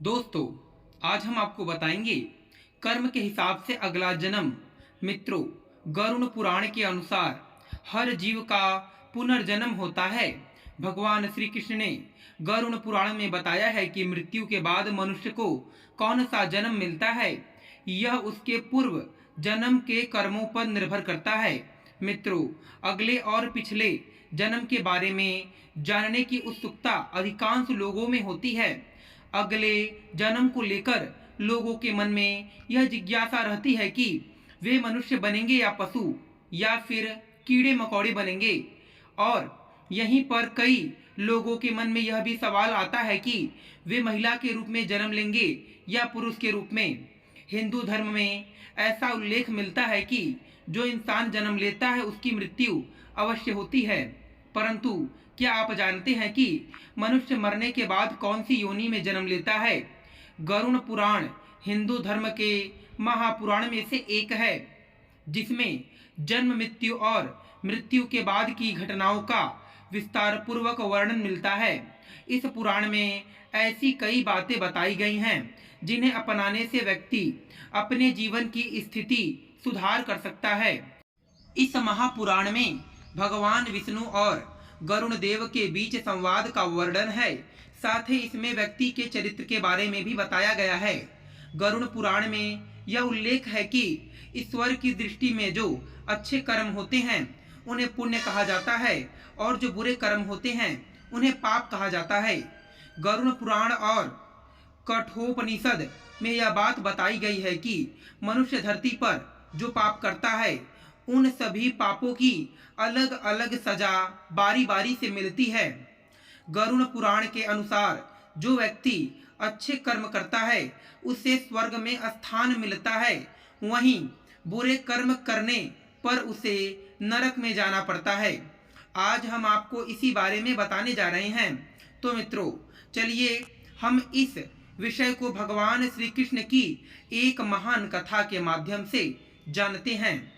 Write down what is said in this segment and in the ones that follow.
दोस्तों, आज हम आपको बताएंगे कर्म के हिसाब से अगला जन्म। मित्रों, गरुड़ पुराण के अनुसार हर जीव का पुनर्जन्म होता है। भगवान श्री कृष्ण ने गरुड़ पुराण में बताया है कि मृत्यु के बाद मनुष्य को कौन सा जन्म मिलता है, यह उसके पूर्व जन्म के कर्मों पर निर्भर करता है। मित्रों, अगले और पिछले जन्म के बारे में जानने की उत्सुकता अधिकांश लोगों में होती है। अगले जन्म को लेकर लोगों के मन में यह जिज्ञासा रहती है कि वे मनुष्य बनेंगे या पशु या फिर कीड़े मकोड़े बनेंगे। और यहीं पर कई लोगों के मन में यह भी सवाल आता है कि वे महिला के रूप में जन्म लेंगे या पुरुष के रूप में। हिंदू धर्म में ऐसा उल्लेख मिलता है कि जो इंसान जन्म लेता है उसकी मृत्यु अवश्य होती है, परंतु क्या आप जानते हैं कि मनुष्य मरने के बाद कौन सी योनि में जन्म लेता है? गरुड़ पुराण हिंदू धर्म के महापुराण में से एक है, जिसमें जन्म, मृत्यु और मृत्यु के बाद की घटनाओं का विस्तार पूर्वक वर्णन मिलता है। इस पुराण में ऐसी कई बातें बताई गई हैं जिन्हें अपनाने से व्यक्ति अपने जीवन की स्थिति सुधार कर सकता है। इस महापुराण में भगवान विष्णु और गरुण देव के बीच संवाद का वर्णन है। साथ ही इसमें व्यक्ति के चरित्र के बारे में भी बताया गया है। गरुड़ पुराण में यह उल्लेख है कि ईश्वर की दृष्टि में जो अच्छे कर्म होते हैं उन्हें पुण्य कहा जाता है और जो बुरे कर्म होते हैं उन्हें पाप कहा जाता है। गरुड़ पुराण और कठोपनिषद में यह बात बताई गई है कि मनुष्य धरती पर जो पाप करता है उन सभी पापों की अलग अलग सजा बारी बारी से मिलती है। गरुड़ पुराण के अनुसार जो व्यक्ति अच्छे कर्म करता है उसे स्वर्ग में स्थान मिलता है, वहीं बुरे कर्म करने पर उसे नरक में जाना पड़ता है। आज हम आपको इसी बारे में बताने जा रहे हैं। तो मित्रों, चलिए हम इस विषय को भगवान श्री कृष्ण की एक महान कथा के माध्यम से जानते हैं।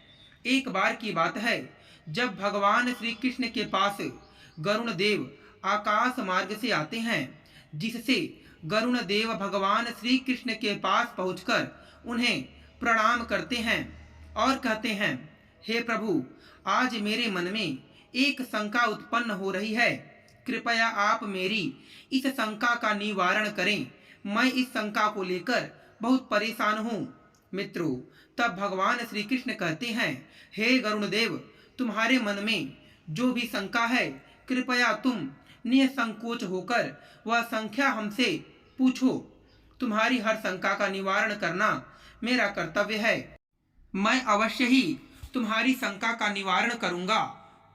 एक बार की बात है, जब भगवान श्री कृष्ण के पास गरुण देव आकाश मार्ग से आते हैं, जिससे गरुण देव भगवान श्री कृष्ण के पास पहुंचकर उन्हें प्रणाम करते हैं और कहते हैं, हे प्रभु, आज मेरे मन में एक शंका उत्पन्न हो रही है, कृपया आप मेरी इस शंका का निवारण करें। मैं इस शंका को लेकर बहुत परेशान हूँ। मित्रों, तब भगवान श्री कृष्ण कहते हैं, हे गरुण देव, तुम्हारे मन में जो भी शंका है, कृपया तुम निसंकोच होकर वह संख्या हमसे पूछो। तुम्हारी हर शंका का निवारण करना मेरा कर्तव्य है। मैं अवश्य ही तुम्हारी शंका का निवारण करूंगा।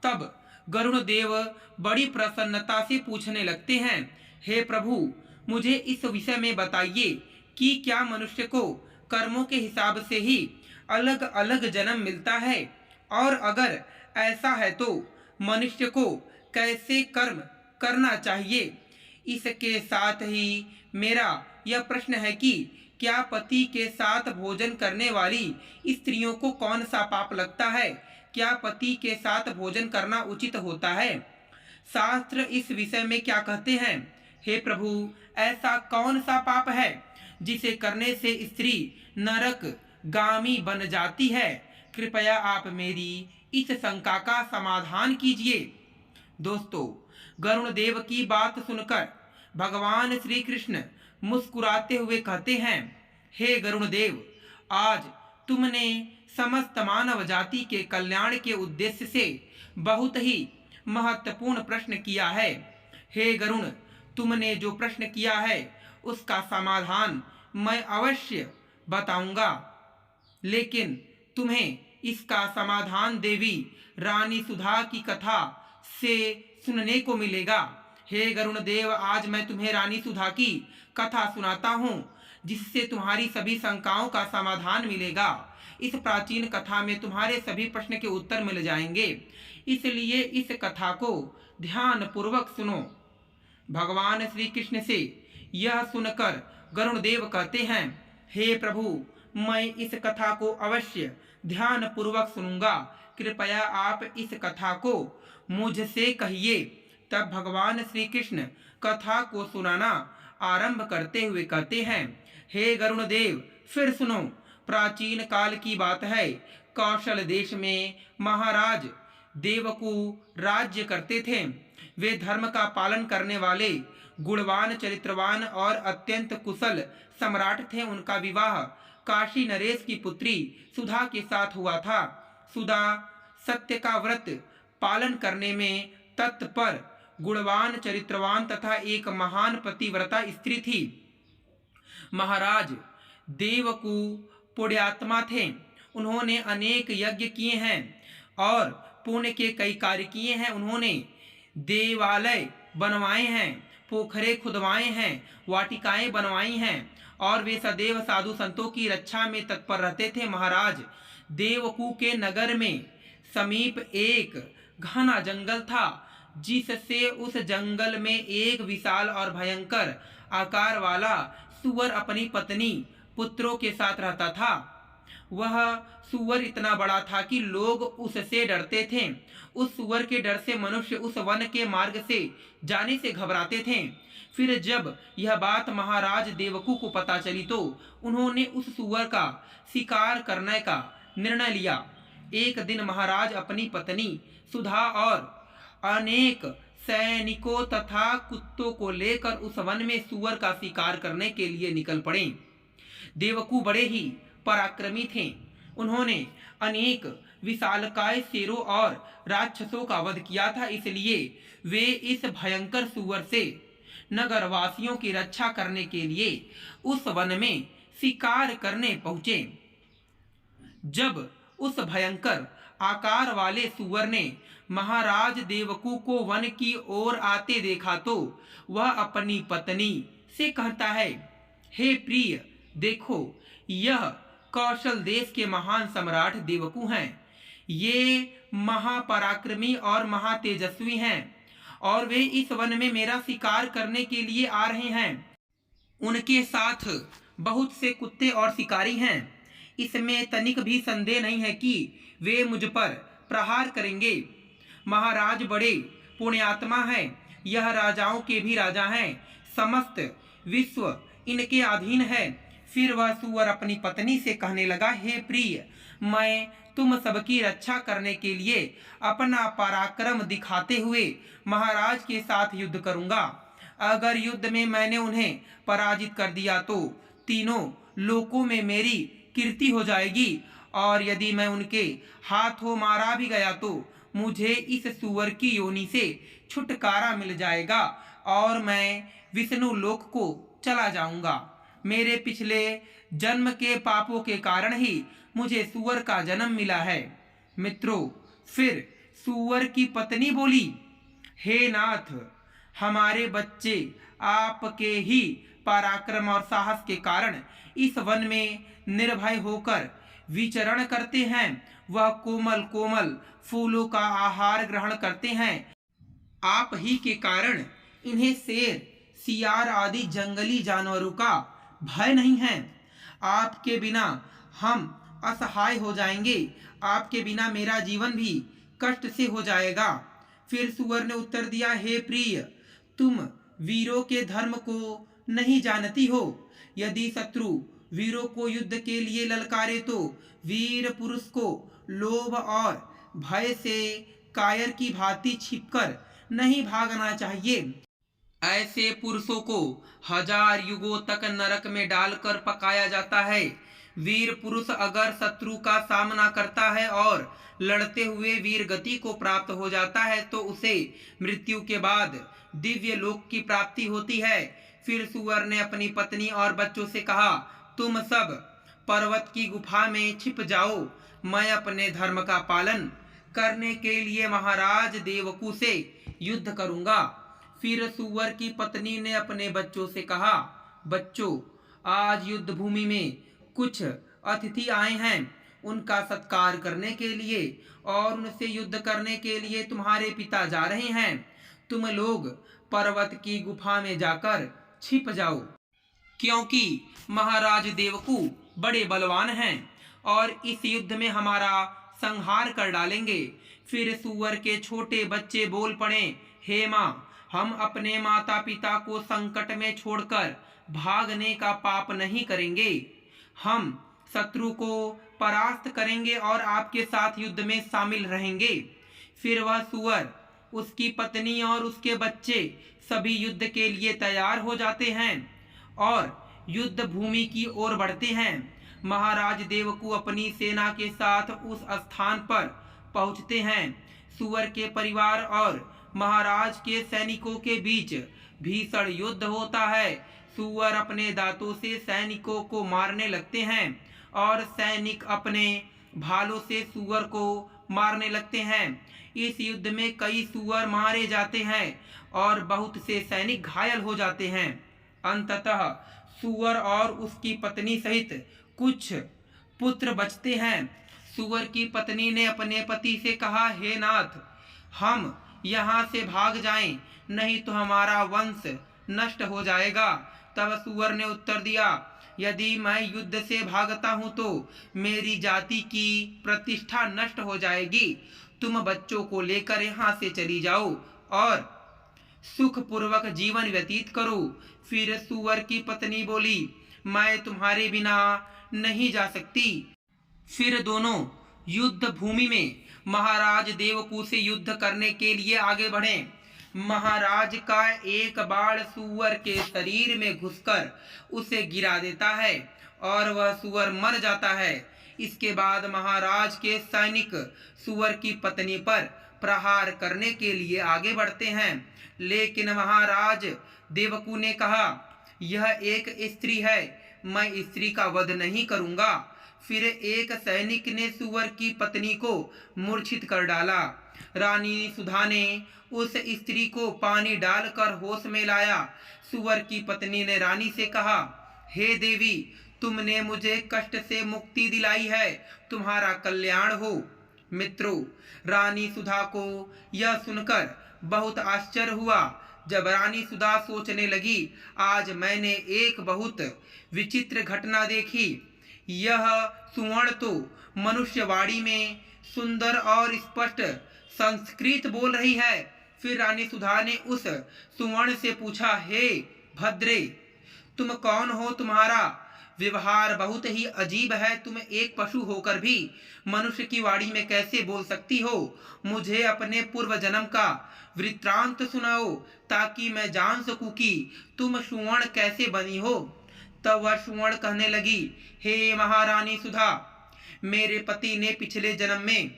तब गरुण देव बड़ी प्रसन्नता से पूछने लगते हैं, हे प्रभु, मुझे इस विषय में बताइए कि क्या मनुष्य को कर्मों के हिसाब से ही अलग अलग जन्म मिलता है, और अगर ऐसा है तो मनुष्य को कैसे कर्म करना चाहिए। इसके साथ ही मेरा यह प्रश्न है कि क्या पति के साथ भोजन करने वाली स्त्रियों को कौन सा पाप लगता है? क्या पति के साथ भोजन करना उचित होता है? शास्त्र इस विषय में क्या कहते हैं? हे प्रभु, ऐसा कौन सा पाप है जिसे करने से स्त्री नरक गामी बन जाती है? कृपया आप मेरी इस शंका का समाधान कीजिए। दोस्तों, गरुण देव की बात सुनकर भगवान श्री कृष्ण मुस्कुराते हुए कहते हैं, हे गरुण देव, आज तुमने समस्त मानव जाति के कल्याण के उद्देश्य से बहुत ही महत्वपूर्ण प्रश्न किया है। हे गरुण, तुमने जो प्रश्न किया है उसका समाधान मैं अवश्य बताऊंगा, लेकिन तुम्हें इसका समाधान देवी रानी सुधा की कथा से सुनने को मिलेगा। हे गरुण देव, आज मैं तुम्हें रानी सुधा की कथा सुनाता हूँ, जिससे तुम्हारी सभी शंकाओं का समाधान मिलेगा। इस प्राचीन कथा में तुम्हारे सभी प्रश्न के उत्तर मिल जाएंगे, इसलिए इस कथा को ध्यान पूर्वक सुनो। भगवान श्री कृष्ण से यह सुनकर गरुण देव कहते हैं, हे प्रभु, मैं इस कथा को अवश्य ध्यान पूर्वक सुनूंगा, कृपया आप इस कथा को मुझसे कहिए। तब भगवान श्री कृष्ण कथा को सुनाना आरंभ करते हुए कहते हैं, हे गरुण देव, फिर सुनो। प्राचीन काल की बात है। कौशल देश में महाराज देवकू राज्य करते थे। वे धर्म का पालन करने वाले गुणवान, चरित्रवान और अत्यंत कुशल सम्राट थे। उनका विवाह काशी नरेश की पुत्री सुधा के साथ हुआ था। सुधा सत्य का व्रत पालन करने में तत्पर, गुणवान, चरित्रवान तथा एक महान पतिव्रता स्त्री थी। महाराज देवकू पुण्यात्मा थे। उन्होंने अनेक यज्ञ किए हैं और पुण्य के कई कार्य किए हैं। उन्होंने देवालय बनवाए हैं, पोखरे खुदवाए हैं, वाटिकाएं बनवाई हैं और वे सदैव साधु संतों की रक्षा में तत्पर रहते थे। महाराज देवकू के नगर में समीप एक घना जंगल था, जिससे उस जंगल में एक विशाल और भयंकर आकार वाला सुअर अपनी पत्नी पुत्रों के साथ रहता था। वह सुअर इतना बड़ा था कि लोग उससे डरते थे। उस सुअर के डर से मनुष्य उस वन के मार्ग से जाने से घबराते थे। फिर जब यह बात महाराज देवकू को पता चली तो उन्होंने उस सुअर का शिकार करने का निर्णय लिया। एक दिन महाराज अपनी पत्नी सुधा और अनेक सैनिकों तथा कुत्तों को लेकर उस वन में सुअर का शिकार करने के लिए निकल पड़े। देवकू बड़े ही पराक्रमी थे। उन्होंने अनेक विशालकाय शेरों और राक्षसों का वध किया था, इसलिए वे इस भयंकर सुअर से नगरवासियों की रक्षा करने के लिए उस वन में शिकार करने पहुंचे। जब उस भयंकर आकार वाले सुअर ने महाराज देवकू को वन की ओर आते देखा तो वह अपनी पत्नी से कहता है, हे प्रिय, देखो, यह कौशल देश के महान सम्राट देवकू हैं। ये महापराक्रमी और महातेजस्वी हैं और वे इस वन में मेरा शिकार करने के लिए आ रहे हैं। उनके साथ बहुत से कुत्ते और शिकारी हैं। इसमें तनिक भी संदेह नहीं है कि वे मुझ पर प्रहार करेंगे। महाराज बड़े पुण्यात्मा हैं। यह राजाओं के भी राजा हैं। समस्त विश्व इनके अधीन है। फिर वह सुअर अपनी पत्नी से कहने लगा, हे प्रिय, मैं तुम सबकी रक्षा करने के लिए अपना पराक्रम दिखाते हुए महाराज के साथ युद्ध करूंगा। अगर युद्ध में मैंने उन्हें पराजित कर दिया तो तीनों लोकों में मेरी कीर्ति हो जाएगी और यदि मैं उनके हाथों मारा भी गया तो मुझे इस सुअर की योनि से छुटकारा मिल जाएगा और मैं विष्णु लोक को चला जाऊंगा। मेरे पिछले जन्म के पापों के कारण ही मुझे सुअर का जन्म मिला है। मित्रों, फिर सुअर की पत्नी बोली, हे नाथ, हमारे बच्चे आपके ही पराक्रम और साहस के कारण इस वन में निर्भय होकर विचरण करते हैं। वह कोमल कोमल फूलों का आहार ग्रहण करते हैं। आप ही के कारण इन्हें शेर, सियार आदि जंगली जानवरों का भय नहीं है। आपके बिना हम असहाय हो जाएंगे। आपके बिना मेरा जीवन भी कष्ट से हो जाएगा। फिर सुअर ने उत्तर दिया, हे प्रिय, तुम वीरों के धर्म को नहीं जानती हो। यदि शत्रु वीरों को युद्ध के लिए ललकारे तो वीर पुरुष को लोभ और भय से कायर की भांति छिपकर नहीं भागना चाहिए। ऐसे पुरुषों को 1000 युगों तक नरक में डालकर पकाया जाता है। वीर पुरुष अगर शत्रु का सामना करता है और लड़ते हुए वीर गति को प्राप्त हो जाता है तो उसे मृत्यु के बाद दिव्य लोक की प्राप्ति होती है। फिर सुअर ने अपनी पत्नी और बच्चों से कहा, तुम सब पर्वत की गुफा में छिप जाओ। मैं अपने धर्म का पालन करने के लिए महाराज देवकू से युद्ध करूंगा। फिर सुअर की पत्नी ने अपने बच्चों से कहा, बच्चों, आज युद्ध भूमि में कुछ अतिथि आए हैं। उनका सत्कार करने के लिए और उनसे युद्ध करने के लिए तुम्हारे पिता जा रहे हैं। तुम लोग पर्वत की गुफा में जाकर छिप जाओ, क्योंकि महाराज देवकू बड़े बलवान हैं और इस युद्ध में हमारा संहार कर डालेंगे। फिर सुअर के छोटे बच्चे बोल पड़े, हे माँ, हम अपने माता पिता को संकट में छोड़कर भागने का पाप नहीं करेंगे। हम शत्रु को परास्त करेंगे और आपके साथ युद्ध में शामिल रहेंगे। फिर वह सूअर, उसकी पत्नी और उसके बच्चे सभी युद्ध के लिए तैयार हो जाते हैं और युद्ध भूमि की ओर बढ़ते हैं। महाराज देवकू अपनी सेना के साथ उस स्थान पर पहुंचते हैं। सूअर के परिवार और महाराज के सैनिकों के बीच भीषण युद्ध होता है। सूअर अपने दांतों से सैनिकों को मारने लगते हैं और सैनिक अपने भालों से सूअर को मारने लगते हैं। इस युद्ध में कई सूअर मारे जाते हैं और बहुत से सैनिक घायल हो जाते हैं। अंततः सूअर और उसकी पत्नी सहित कुछ पुत्र बचते हैं। सूअर की पत्नी ने अपने पति से कहा, हे नाथ, हम यहाँ से भाग जाएं, नहीं तो हमारा वंश नष्ट हो जाएगा। तब सूअर ने उत्तर दिया, यदि मैं युद्ध से भागता हूँ तो मेरी जाति की प्रतिष्ठा नष्ट हो जाएगी। तुम बच्चों को लेकर यहाँ से चली जाओ और सुखपूर्वक जीवन व्यतीत करो। फिर सूअर की पत्नी बोली, मैं तुम्हारे बिना नहीं जा सकती। फिर दोनों युद्ध भूमि में महाराज देवकू से युद्ध करने के लिए आगे बढ़े। महाराज का एक बाण सूअर के शरीर में घुसकर उसे गिरा देता है और वह सूअर मर जाता है। इसके बाद महाराज के सैनिक सूअर की पत्नी पर प्रहार करने के लिए आगे बढ़ते हैं, लेकिन महाराज देवकू ने कहा, यह एक स्त्री है, मैं स्त्री का वध नहीं करूंगा। फिर एक सैनिक ने सूअर की पत्नी को मूर्छित कर डाला। रानी सुधा ने उस स्त्री को पानी डालकर होश में लाया। सूअर की पत्नी ने रानी से कहा, हे देवी, तुमने मुझे कष्ट से मुक्ति दिलाई है, तुम्हारा कल्याण हो। मित्रों, रानी सुधा को यह सुनकर बहुत आश्चर्य हुआ। जब रानी सुधा सोचने लगी, आज मैंने एक बहुत विचित्र घटना देखी। यह सुवर्ण तो मनुष्यवाणी में सुंदर और स्पष्ट संस्कृत बोल रही है। फिर रानी सुधा ने उस सुवर्ण से पूछा, हे भद्रे, तुम कौन हो? तुम्हारा व्यवहार बहुत ही अजीब है। तुम एक पशु होकर भी मनुष्य की वाणी में कैसे बोल सकती हो? मुझे अपने पूर्व जन्म का वृत्तांत सुनाओ ताकि मैं जान सकूं कि तुम सुवर्ण कैसे बनी हो। तब वह सुवर्ण कहने लगी, हे महारानी सुधा, मेरे पति ने पिछले जन्म में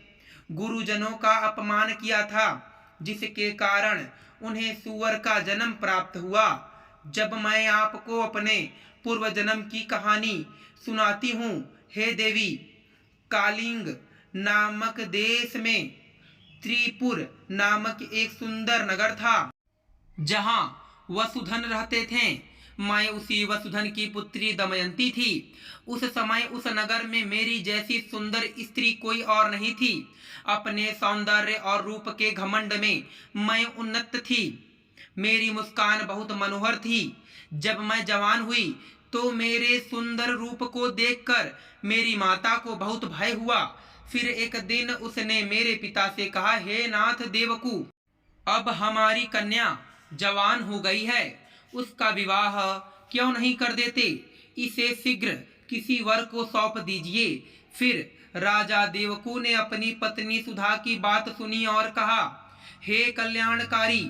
गुरुजनों का अपमान किया था, जिसके कारण उन्हें सूअर का जन्म प्राप्त हुआ। जब मैं आपको अपने पूर्व जन्म की कहानी सुनाती हूँ, हे देवी, कालिंग नामक देश में त्रिपुर नामक एक सुंदर नगर था, जहाँ वसुधन रहते थे। मैं उसी वसुधन की पुत्री दमयंती थी। उस समय उस नगर में मेरी जैसी सुंदर स्त्री कोई और नहीं थी। अपने सौंदर्य और रूप के घमंड में मैं उन्नत थी। मेरी मुस्कान बहुत मनोहर थी। जब मैं जवान हुई तो मेरे सुंदर रूप को देखकर मेरी माता को बहुत भय हुआ। फिर एक दिन उसने मेरे पिता से कहा, हे नाथ देवकू, अब हमारी कन्या जवान हो गई है, उसका विवाह क्यों नहीं कर देते? इसे शीघ्र किसी वर को सौंप दीजिए। फिर राजा देवकू ने अपनी पत्नी सुधा की बात सुनी और कहा, हे कल्याणकारी,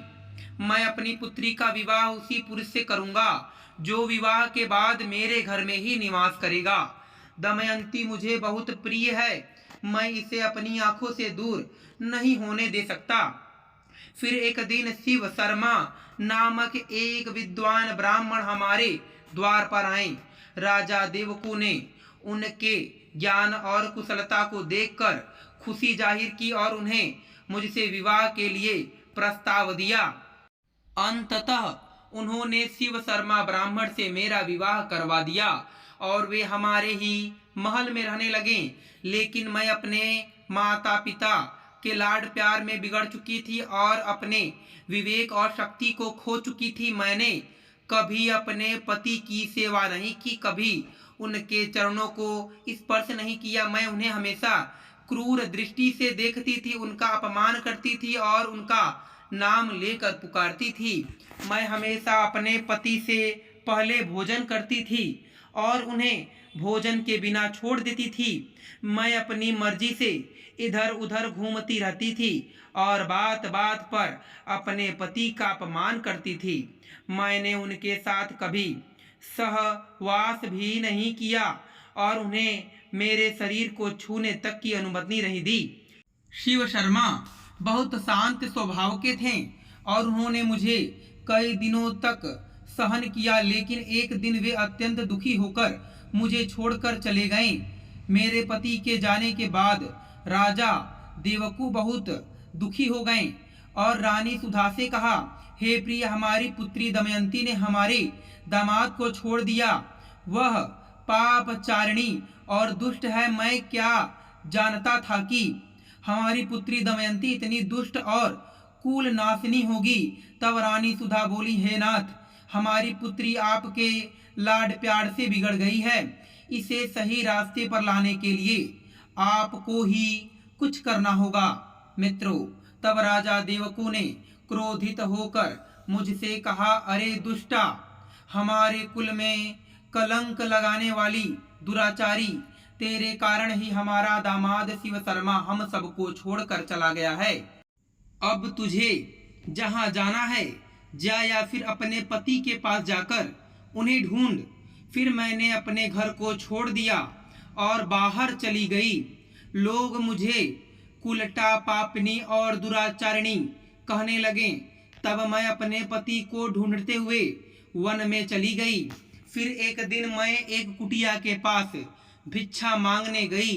मैं अपनी पुत्री का विवाह उसी पुरुष से करूंगा जो विवाह के बाद मेरे घर में ही निवास करेगा। दमयंती मुझे बहुत प्रिय है, मैं इसे अपनी आंखों से दूर नहीं होने दे सकता। फिर एक दिन शिव शर्मा नामक एक विद्वान ब्राह्मण हमारे द्वार पर आए। राजा देवकू ने उनके ज्ञान और कुशलता को देखकर खुशी जाहिर की और उन्हें मुझसे विवाह के लिए प्रस्ताव दिया। अंततः उन्होंने शिव शर्मा ब्राह्मण से मेरा विवाह करवा दिया और वे हमारे ही महल में रहने लगे। लेकिन मैं अपने माता पिता के लाड प्यार में बिगड़ चुकी थी और अपने विवेक और शक्ति को खो चुकी थी। मैंने कभी अपने पति की सेवा नहीं की, कभी उनके चरणों को स्पर्श नहीं किया। मैं उन्हें हमेशा क्रूर दृष्टि से देखती थी, उनका अपमान करती थी और उनका नाम लेकर पुकारती थी। मैं हमेशा अपने पति से पहले भोजन करती थी और उन्हें भोजन के बिना छोड़ देती थी। मैं अपनी मर्जी से इधर उधर घूमती रहती थी और बात बात पर अपने पति का अपमान करती थी। मैंने उनके साथ कभी सहवास भी नहीं किया और उन्हें मेरे शरीर को छूने तक की अनुमति नहीं दी। शिव शर्मा बहुत शांत स्वभाव के थे और उन्होंने मुझे कई दिनों तक सहन किया, लेकिन एक दिन वे अत्यंत दुखी होकर मुझे छोड़कर चले गए। मेरे पति के जाने के बाद राजा देवकू बहुत दुखी हो गए और रानी सुधा से कहा, हे प्रिय, हमारी पुत्री दमयंती ने हमारे दामाद को छोड़ दिया। वह पापचारिणी और दुष्ट है। मैं क्या जानता था कि हमारी पुत्री दमयंती इतनी दुष्ट और कुल नाशनी होगी। तब रानी सुधा बोली, हे नाथ, हमारी पुत्री आपके लाड प्यार से बिगड़ गई है। इसे सही रास्ते पर लाने के लिए आपको ही कुछ करना होगा। मित्रों, तब राजा देवकू ने क्रोधित होकर मुझसे कहा, अरे दुष्टा, हमारे कुल में कलंक लगाने वाली दुराचारी, तेरे कारण ही हमारा दामाद शिव शर्मा हम सबको छोड़कर चला गया है। अब तुझे जहां जाना है जा, या फिर अपने पति के पास जाकर उन्हें ढूंढ। फिर मैंने अपने घर को छोड़ दिया और बाहर चली गई। लोग मुझे कुलटा, पापनी और दुराचारिणी कहने लगे। तब मैं अपने पति को ढूंढते हुए वन में चली गई। फिर एक दिन मैं एक कुटिया के पास भिक्षा मांगने गई,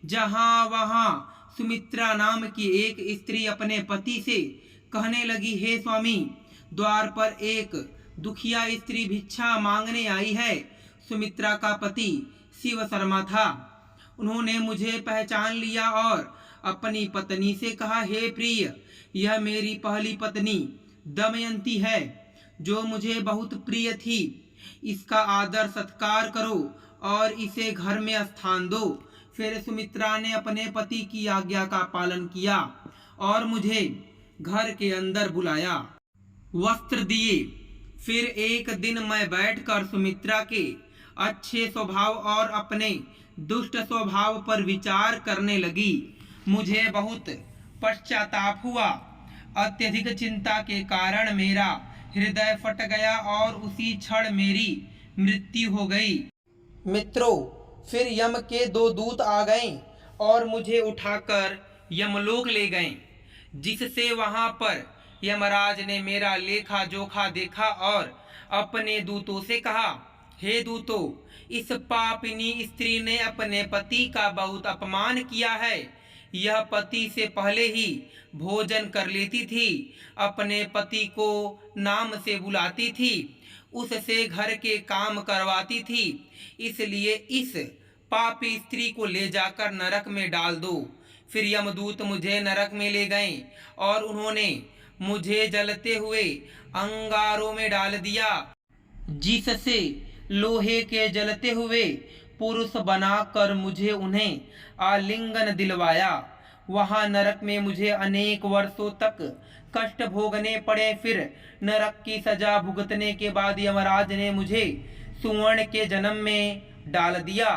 जहां वहां सुमित्रा नाम की एक स्त्री अपने पति से कहने लगी, हे स्वामी, द्वार पर एक दुखिया स्त्री भिक्षा मांगने आई है। सुमित्रा का पति शिव शर्मा था। उन्होंने मुझे पहचान लिया और अपनी पत्नी से कहा, हे प्रिय, यह मेरी पहली पत्नी दमयंती है, जो मुझे बहुत प्रिय थी। इसका आदर सत्कार करो और इसे घर में स्थान दो। फिर सुमित्रा ने अपने पति की आज्ञा का पालन किया और मुझे घर के अंदर बुलाया, वस्त्र दिए। फिर एक दिन मैं बैठकर सुमित्रा के अच्छे स्वभाव और अपने दुष्ट स्वभाव पर विचार करने लगी। मुझे बहुत पश्चाताप हुआ। अत्यधिक चिंता के कारण मेरा हृदय फट गया और उसी क्षण मेरी मृत्यु हो गई। मित्रों, फिर यम के 2 दूत आ गए और मुझे उठाकर यमलोक ले गए, जिससे वहां पर यमराज ने मेरा लेखा जोखा देखा और अपने दूतों से कहा, हे दूतों, इस पापिनी स्त्री ने अपने पति का बहुत अपमान किया है। यह पति से पहले ही भोजन कर लेती थी, अपने पति को नाम से बुलाती थी, उससे घर के काम करवाती थी। इसलिए इस पापी स्त्री को ले जाकर नरक में डाल दो। फिर यमदूत मुझे नरक में ले गए और उन्होंने मुझे जलते हुए अंगारों में डाल दिया, जिससे लोहे के जलते हुए पुरुष बनाकर मुझे उन्हें आलिंगन दिलवाया। वहां नरक में मुझे अनेक वर्षों तक कष्ट भोगने पड़े। फिर नरक की सजा भुगतने के बाद यमराज ने मुझे सुवर्ण के जन्म में डाल दिया।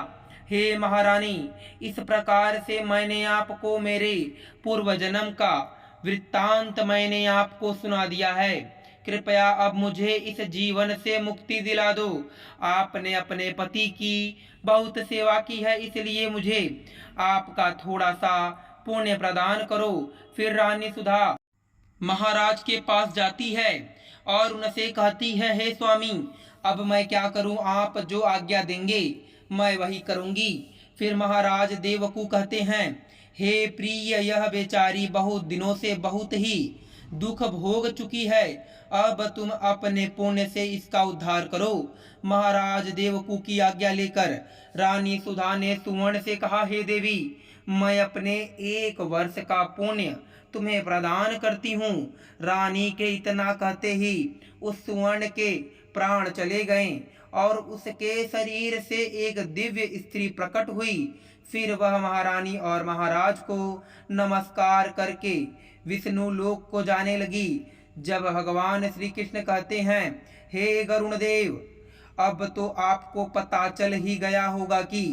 हे महारानी, इस प्रकार से मैंने आपको मेरे पूर्व जन्म का वृत्तांत मैंने आपको सुना दिया है। कृपया अब मुझे इस जीवन से मुक्ति दिला दो। आपने अपने पति की बहुत सेवा की है, इसलिए मुझे आपका थोड़ा सा पुण्य प्रदान करो। फिर रानी सुधा महाराज के पास जाती है और उनसे कहती है, हे स्वामी, अब मैं क्या करूं? आप जो आज्ञा देंगे मैं वही करूंगी। फिर महाराज देवकू कहते हैं, हे प्रिय, यह बेचारी बहुत दिनों से बहुत ही दुख भोग चुकी है। अब तुम अपने पुण्य से इसका उद्धार करो। महाराज देवकू की आज्ञा लेकर रानी सुधा ने सुवर्ण से कहा, हे देवी, मैं अपने 1 वर्ष का पुण्य तुम्हें प्रदान करती हूँ। रानी के इतना कहते ही उस सुवर्ण के प्राण चले गए और उसके शरीर से एक दिव्य स्त्री प्रकट हुई। फिर वह महारानी और महाराज को नमस्कार करके विष्णु लोक को जाने लगी। जब भगवान श्री कृष्ण कहते हैं, हे गरुण देव, अब तो आपको पता चल ही गया होगा कि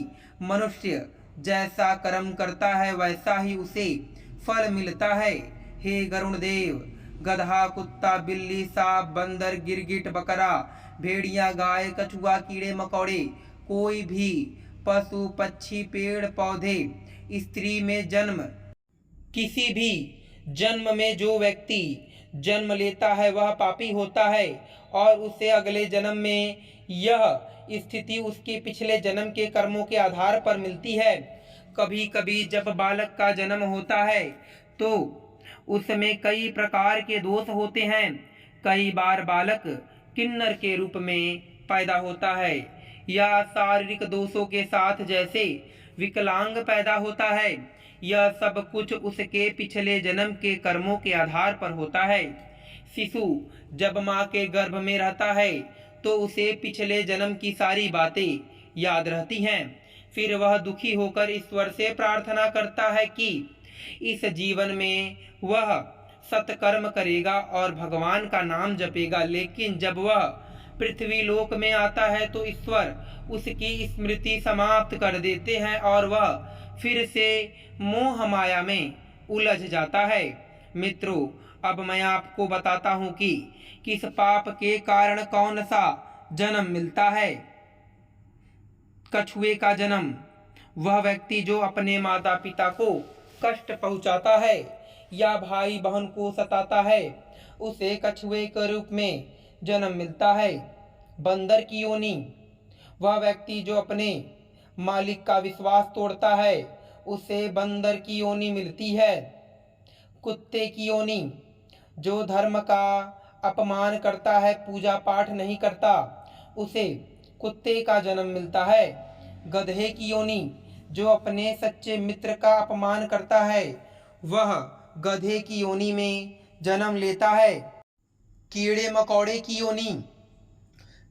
मनुष्य जैसा कर्म करता है वैसा ही उसे फल मिलता है। हे गरुण देव, गधा, कुत्ता, बिल्ली, सांप, बंदर, गिरगिट, बकरा, भेड़िया, गाय, कछुआ, कीड़े मकोड़े, कोई भी पशु, पक्षी, पेड़ पौधे, स्त्री में जन्म, किसी भी जन्म में जो व्यक्ति जन्म लेता है वह पापी होता है और उसे अगले जन्म में यह स्थिति उसके पिछले जन्म के कर्मों के आधार पर मिलती है। कभी कभी जब बालक का जन्म होता है तो उसमें कई प्रकार के दोष होते हैं। कई बार बालक किन्नर के रूप में पैदा होता है या शारीरिक दोषों के साथ जैसे विकलांग पैदा होता है। यह सब कुछ उसके पिछले जन्म के कर्मों के आधार पर होता है। शिशु जब माँ के गर्भ में रहता है तो उसे पिछले जन्म की सारी बातें याद रहती हैं। फिर वह दुखी होकर ईश्वर से प्रार्थना करता है कि इस जीवन में वह सत्कर्म करेगा और भगवान का नाम जपेगा। लेकिन जब वह पृथ्वी लोक में आता है तो ईश्वर उसकी स्मृति समाप्त कर देते हैं और वह फिर से मोह माया में उलझ जाता है। मित्रों, अब मैं आपको बताता हूँ कि किस पाप के कारण कौन सा जन्म मिलता है। कछुए का जन्म, वह व्यक्ति जो अपने माता पिता को कष्ट पहुंचाता है या भाई बहन को सताता है, उसे कछुए के रूप में जन्म मिलता है। बंदर की योनि, वह व्यक्ति जो अपने मालिक का विश्वास तोड़ता है, उसे बंदर की योनि मिलती है। कुत्ते की योनि, जो धर्म का अपमान करता है, पूजा पाठ नहीं करता, उसे कुत्ते का जन्म मिलता है। गधे की योनि, जो अपने सच्चे मित्र का अपमान करता है, वह गधे की योनि में जन्म लेता है। कीड़े मकोड़े की योनि,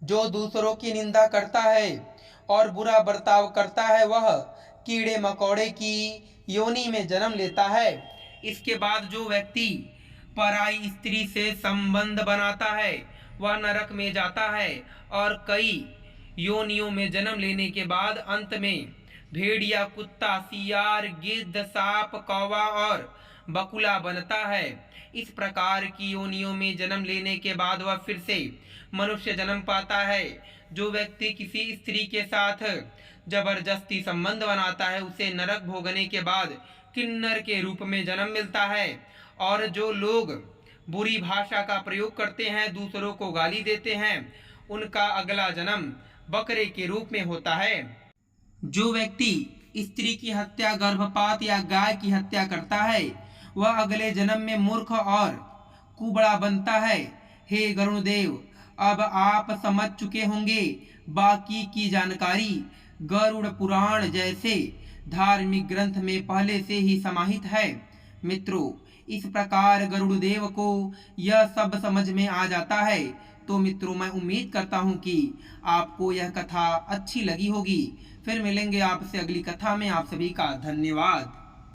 जो दूसरों की निंदा करता है और बुरा बर्ताव करता है, वह कीड़े मकोड़े की योनि में जन्म लेता है। इसके बाद जो व्यक्ति पराई स्त्री से संबंध बनाता है वह नरक में जाता है और कई योनियों में जन्म लेने के बाद अंत में भेड़िया, कुत्ता, सियार, गिद्ध, सांप, कौवा और बकुला बनता है। इस प्रकार की योनियों में जन्म लेने के बाद वह फिर से मनुष्य जन्म पाता है। जो व्यक्ति किसी स्त्री के साथ जबरदस्ती संबंध बनाता है उसे नरक भोगने के बाद किन्नर के रूप में जन्म मिलता है। और जो लोग बुरी भाषा का प्रयोग करते हैं, दूसरों को गाली देते हैं, उनका अगला जन्म बकरे के रूप में होता है। जो व्यक्ति स्त्री की हत्या, गर्भपात या गाय की हत्या करता है वह अगले जन्म में मूर्ख और कुबड़ा बनता है। हे गरुणदेव, अब आप समझ चुके होंगे। बाकी की जानकारी गरुड़ पुराण जैसे धार्मिक ग्रंथ में पहले से ही समाहित है। मित्रों, इस प्रकार गरुड़देव को यह सब समझ में आ जाता है। तो मित्रों, मैं उम्मीद करता हूँ कि आपको यह कथा अच्छी लगी होगी। फिर मिलेंगे आपसे अगली कथा में। आप सभी का धन्यवाद।